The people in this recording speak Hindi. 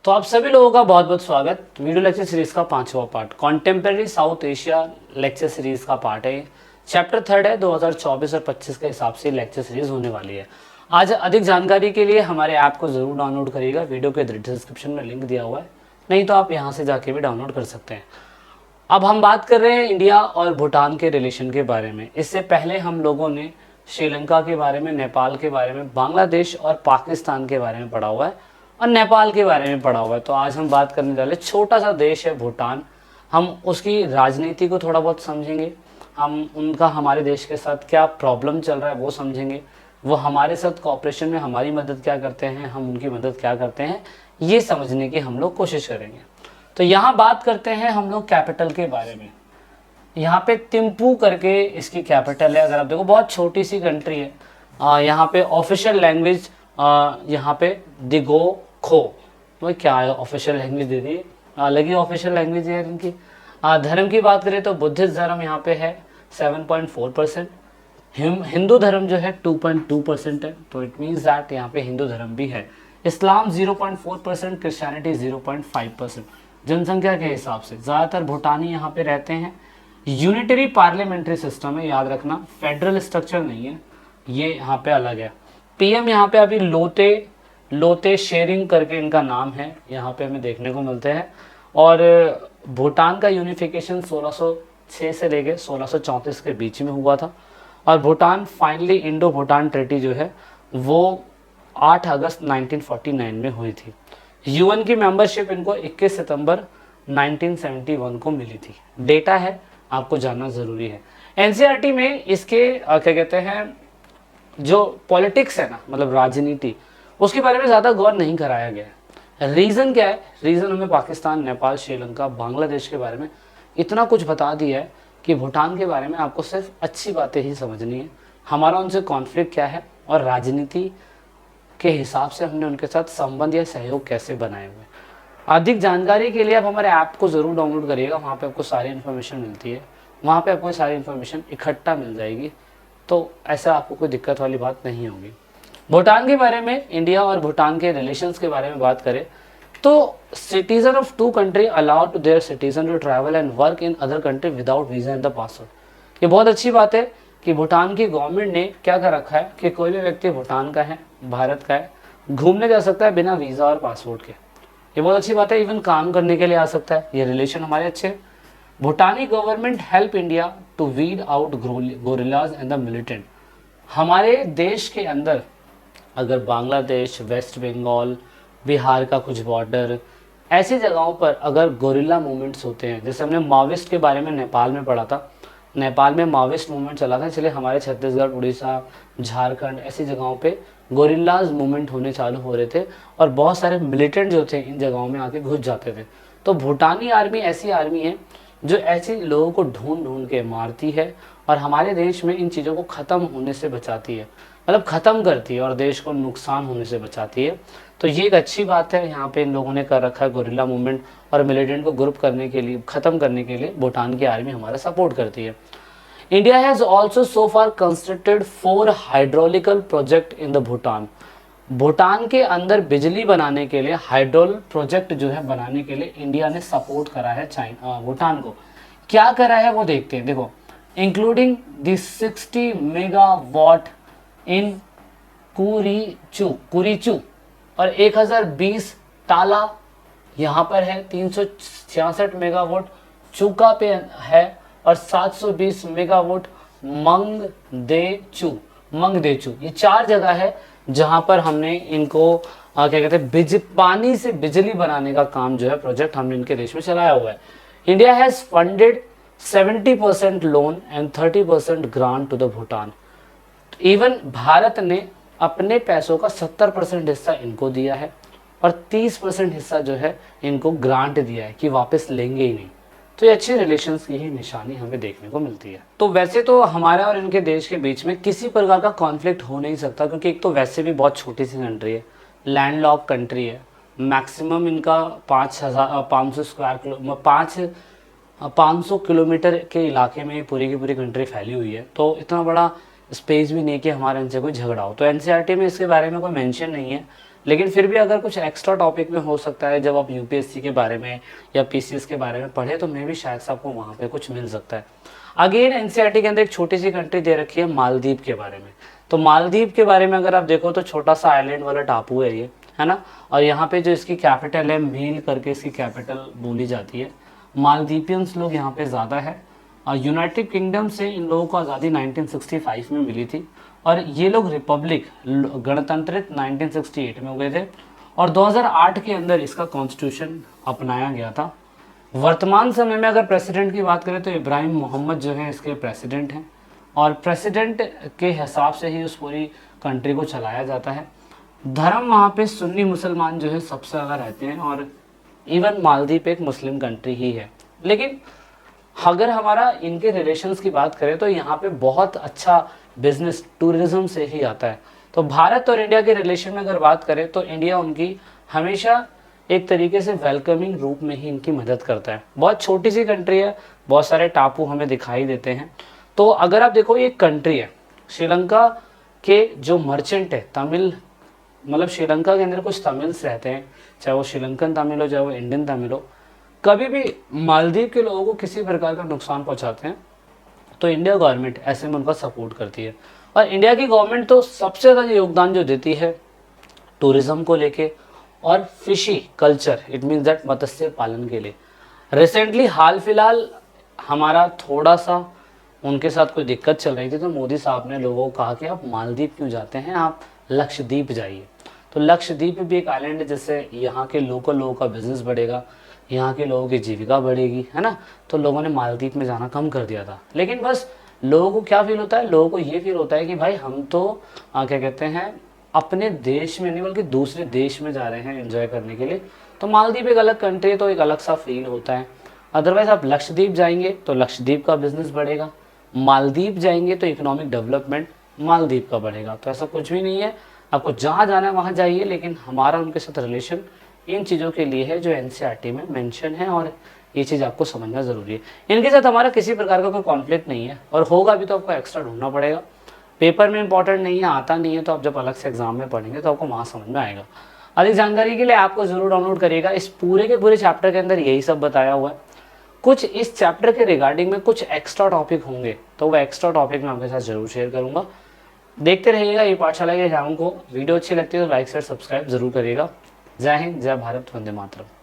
तो आप सभी लोगों का बहुत बहुत स्वागत। वीडियो लेक्चर सीरीज का 5वां part contemporary South Asia lecture series का पार्ट है। चैप्टर 3 है। 2024 और 25 के हिसाब से लेक्चर सीरीज होने वाली है। आज अधिक जानकारी के लिए हमारे ऐप को जरूर डाउनलोड करिएगा। वीडियो के डिस्क्रिप्शन में लिंक दिया हुआ है, नहीं तो आप यहाँ से जाके भी डाउनलोड कर सकते हैं। अब हम बात कर रहे हैं इंडिया और भूटान के रिलेशन के बारे में। इससे पहले हम लोगों ने श्रीलंका के बारे में, नेपाल के बारे में, बांग्लादेश और पाकिस्तान के बारे में पढ़ा हुआ है और नेपाल के बारे में पढ़ा हुआ है। तो आज हम बात करने वाले छोटा सा देश है भूटान। हम उसकी राजनीति को थोड़ा बहुत समझेंगे, हम उनका हमारे देश के साथ क्या प्रॉब्लम चल रहा है वो समझेंगे, वो हमारे साथ कोऑपरेशन में हमारी मदद क्या करते हैं, हम उनकी मदद क्या करते हैं, ये समझने की हम लोग कोशिश करेंगे। तो यहाँ बात करते हैं हम लोग कैपिटल के बारे में। यहाँ पे थिम्पू करके इसकी कैपिटल है। अगर आप देखो बहुत छोटी सी कंट्री है। यहाँ पे ऑफिशियल लैंग्वेज यहाँ पे दिगो खो, वो क्या है ऑफिशियल लैंग्वेज दे दी, अलग ही ऑफिशियल लैंग्वेज है इनकी। धर्म की बात करें तो बुद्धिस्ट धर्म यहाँ पे है 7.4%, हिंदू धर्म जो है 2.2% है। तो इट मीन्स दैट यहाँ पे हिंदू धर्म भी है। इस्लाम 0.4%, क्रिश्चियनिटी 0.5%। जनसंख्या के हिसाब से ज़्यादातर भूटानी यहाँ पे रहते हैं। यूनिटरी पार्लियामेंट्री सिस्टम है, याद रखना, फेडरल स्ट्रक्चर नहीं है, ये यहाँ पे अलग है। पीएम यहाँ पे अभी लोते शेरिंग करके इनका नाम है, यहाँ पे हमें देखने को मिलते हैं। और भूटान का यूनिफिकेशन 1606 से लेके 1634 के बीच में हुआ था। और Bhutan finally Indo Bhutan treaty जो है वो 8 अगस्त 1949 में हुई थी। यूएन की मेंबरशिप इनको 21 सितंबर 1971 को मिली थी। डेटा है, आपको जानना ज़रूरी है। एनसीईआरटी में इसके क्या कहते हैं, जो पॉलिटिक्स है ना, मतलब राजनीति, उसके बारे में ज़्यादा गौर नहीं कराया गया है। रीज़न क्या है? रीज़न हमें पाकिस्तान, नेपाल, श्रीलंका, बांग्लादेश के बारे में इतना कुछ बता दिया है कि भूटान के बारे में आपको सिर्फ अच्छी बातें ही समझनी है। हमारा उनसे कॉन्फ्लिक्ट क्या है और राजनीति के हिसाब से हमने उनके साथ संबंध या सहयोग कैसे बनाए हुए। अधिक जानकारी के लिए आप हमारे ऐप को ज़रूर डाउनलोड करिएगा। वहाँ पे आपको सारी इन्फॉर्मेशन मिलती है, वहाँ पे आपको सारी इन्फॉर्मेशन इकट्ठा मिल जाएगी, तो ऐसा आपको कोई दिक्कत वाली बात नहीं होगी। भूटान के बारे में, इंडिया और भूटान के रिलेशंस के बारे में बात करें तो citizen of two country allowed to their citizen to travel and work in other country without visa and the passport. ये बहुत अच्छी बात है कि भूटान की गवर्नमेंट ने क्या कर रखा है कि कोई भी व्यक्ति भूटान का है, भारत का है, घूमने जा सकता है बिना वीज़ा और पासपोर्ट के। ये बहुत अच्छी बात है। इवन काम करने के लिए आ सकता है। ये रिलेशन हमारे अच्छे हैं। Bhutani government help India to weed out guerrillas and the militant. हमारे देश के अंदर अगर बांग्लादेश, वेस्ट बंगाल, बिहार का कुछ बॉर्डर, ऐसी जगहों पर अगर गोरिल्ला मूवमेंट्स होते हैं, जैसे हमने माओविस्ट के बारे में नेपाल में पढ़ा था, नेपाल में माओविस्ट मूवमेंट चला था, इसलिए हमारे छत्तीसगढ़, उड़ीसा, झारखंड ऐसी जगहों पे गोरिल्लाज मूवमेंट होने चालू हो रहे थे और बहुत सारे मिलिटेंट जो थे इन जगहों में आके घुस जाते थे। तो भूटानी आर्मी ऐसी आर्मी है जो ऐसे लोगों को ढूंढ ढूंढ के मारती है और हमारे देश में इन चीज़ों को ख़त्म होने से बचाती है, मतलब ख़त्म करती है और देश को नुकसान होने से बचाती है। तो ये एक अच्छी बात है। यहाँ पे इन लोगों ने कर रखा है गोरिल्ला मूवमेंट और मिलिटेंट को ग्रुप करने के लिए, ख़त्म करने के लिए भूटान की आर्मी हमारा सपोर्ट करती है। India has also so far constructed 4 hydrological project in the Bhutan. Bhutan के अंदर बिजली बनाने के लिए हाइड्रोल प्रोजेक्ट जो है बनाने के लिए इंडिया ने सपोर्ट करा है भूटान को। क्या करा है वो देखते हैं। देखो, इंक्लूडिंग द 60 मेगावाट इन कुरीचू और 1020 टाला यहाँ पर है, 366 मेगावाट चूका पे है और 720 मेगावाट मंगदेचू। ये 4 जगह है जहां पर हमने इनको क्या कहते हैं, पानी से बिजली बनाने का काम जो है प्रोजेक्ट हमने इनके देश में चलाया हुआ है। India has funded 70% loan and 30% grant to the Bhutan. Even Bharat ने अपने पैसों का 70% हिस्सा इनको दिया है और 30% हिस्सा जो है इनको ग्रांट दिया है कि वापस लेंगे ही नहीं। तो ये अच्छे रिलेशंस की ही निशानी हमें देखने को मिलती है। तो वैसे तो हमारा और इनके देश के बीच में किसी प्रकार का कॉन्फ्लिक्ट हो नहीं सकता, क्योंकि एक तो वैसे भी बहुत छोटी सी कंट्री है, लैंडलॉक कंट्री है। मैक्सिमम इनका 500 किलोमीटर के इलाके में पूरी की पूरी कंट्री फैली हुई है। तो इतना बड़ा स्पेस भी नहीं कि हमारे इनसे कोई झगड़ा हो। तो एनसीईआरटी में इसके बारे में कोई मेंशन नहीं है, लेकिन फिर भी अगर कुछ एक्स्ट्रा टॉपिक में हो सकता है, जब आप यूपीएससी के बारे में या पीसीएस के बारे में पढ़े तो मे भी शायद से आपको वहाँ पे कुछ मिल सकता है। अगेन एनसीईआरटी के अंदर एक छोटी सी कंट्री दे रखी है मालदीव के बारे में। तो मालदीव के बारे में अगर आप देखो तो छोटा सा आइलैंड वाला टापू है ये, है ना। और यहाँ पे जो इसकी कैपिटल है, मील करके इसकी कैपिटल बोली जाती है। मालदीपियंस लोग यहाँ पे ज़्यादा है। और यूनाइटेड किंगडम से इन लोगों को आज़ादी 1965 में मिली थी और ये लोग रिपब्लिक गणतंत्रित 1968 में हुए थे और 2008 के अंदर इसका कॉन्स्टिट्यूशन अपनाया गया था। वर्तमान समय में अगर प्रेसिडेंट की बात करें तो इब्राहिम मोहम्मद जो है इसके प्रेसिडेंट हैं और प्रेसिडेंट के हिसाब से ही उस पूरी कंट्री को चलाया जाता है। धर्म वहाँ पे सुन्नी मुसलमान जो है सबसे ज़्यादा रहते हैं और इवन मालदीव एक मुस्लिम कंट्री ही है। लेकिन अगर हमारा इनके रिलेशंस की बात करें तो यहाँ पे बहुत अच्छा बिजनेस टूरिज्म से ही आता है। तो भारत और इंडिया के रिलेशन में अगर बात करें तो इंडिया उनकी हमेशा एक तरीके से वेलकमिंग रूप में ही इनकी मदद करता है। बहुत छोटी सी कंट्री है, बहुत सारे टापू हमें दिखाई देते हैं। तो अगर आप देखो ये कंट्री है, श्रीलंका के जो मर्चेंट है तमिल, मतलब श्रीलंका के अंदर कुछ तमिल्स रहते हैं, चाहे वो श्रीलंकन तमिल हो चाहे वो इंडियन तमिल हो, कभी भी मालदीव के लोगों को किसी प्रकार का नुकसान पहुंचाते हैं तो इंडिया गवर्नमेंट ऐसे में उनका सपोर्ट करती है। और इंडिया की गवर्नमेंट तो सबसे ज़्यादा योगदान जो देती है टूरिज्म को लेके और fishy culture, it means that मत्स्य पालन के लिए। रिसेंटली हाल फिलहाल हमारा थोड़ा सा उनके साथ कोई दिक्कत चल रही थी तो मोदी साहब ने लोगों को कहा कि आप मालदीव क्यों जाते हैं, आप लक्षद्वीप जाइए। तो लक्षद्वीप भी एक आइलैंड है जिससे यहाँ के लोकल लोगों का बिजनेस बढ़ेगा, यहाँ के लोगों की जीविका बढ़ेगी, है ना। तो लोगों ने मालदीव में जाना कम कर दिया था। लेकिन बस लोगों को क्या फील होता है, लोगों को ये फील होता है कि भाई हम तो क्या कहते हैं अपने देश में नहीं बल्कि दूसरे देश में जा रहे हैं एंजॉय करने के लिए। तो मालदीव एक अलग कंट्री है तो एक अलग सा फील होता है। अदरवाइज आप लक्षद्वीप जाएंगे तो लक्षद्वीप का बिजनेस बढ़ेगा, मालदीव जाएंगे तो इकोनॉमिक डेवलपमेंट मालदीव का बढ़ेगा। तो ऐसा कुछ भी नहीं है, आपको जहाँ जाना है वहाँ जाइए, लेकिन हमारा उनके साथ रिलेशन इन चीज़ों के लिए है जो एनसीईआरटी में मेंशन है और ये चीज़ आपको समझना ज़रूरी है। इनके साथ हमारा किसी प्रकार का कोई कॉन्फ्लिक्ट नहीं है और होगा भी तो आपको एक्स्ट्रा ढूंढना पड़ेगा। पेपर में इंपॉर्टेंट नहीं है, आता नहीं है, तो आप जब अलग से एग्जाम में पढ़ेंगे तो आपको वहाँ समझ में आएगा। अधिक जानकारी के लिए आपको जरूर डाउनलोड करिएगा। इस पूरे के पूरे चैप्टर के अंदर यही सब बताया हुआ है। कुछ इस चैप्टर के रिगार्डिंग में कुछ एक्स्ट्रा टॉपिक होंगे तो वो एक्स्ट्रा टॉपिक मैं आपके साथ जरूर शेयर करूंगा। देखते रहिएगा ये पाठशाला के चैनल को। वीडियो अच्छी लगती है तो लाइक शेयर सब्सक्राइब जरूर करिएगा। जय हिंद, जय भारत, वंदे मातरम।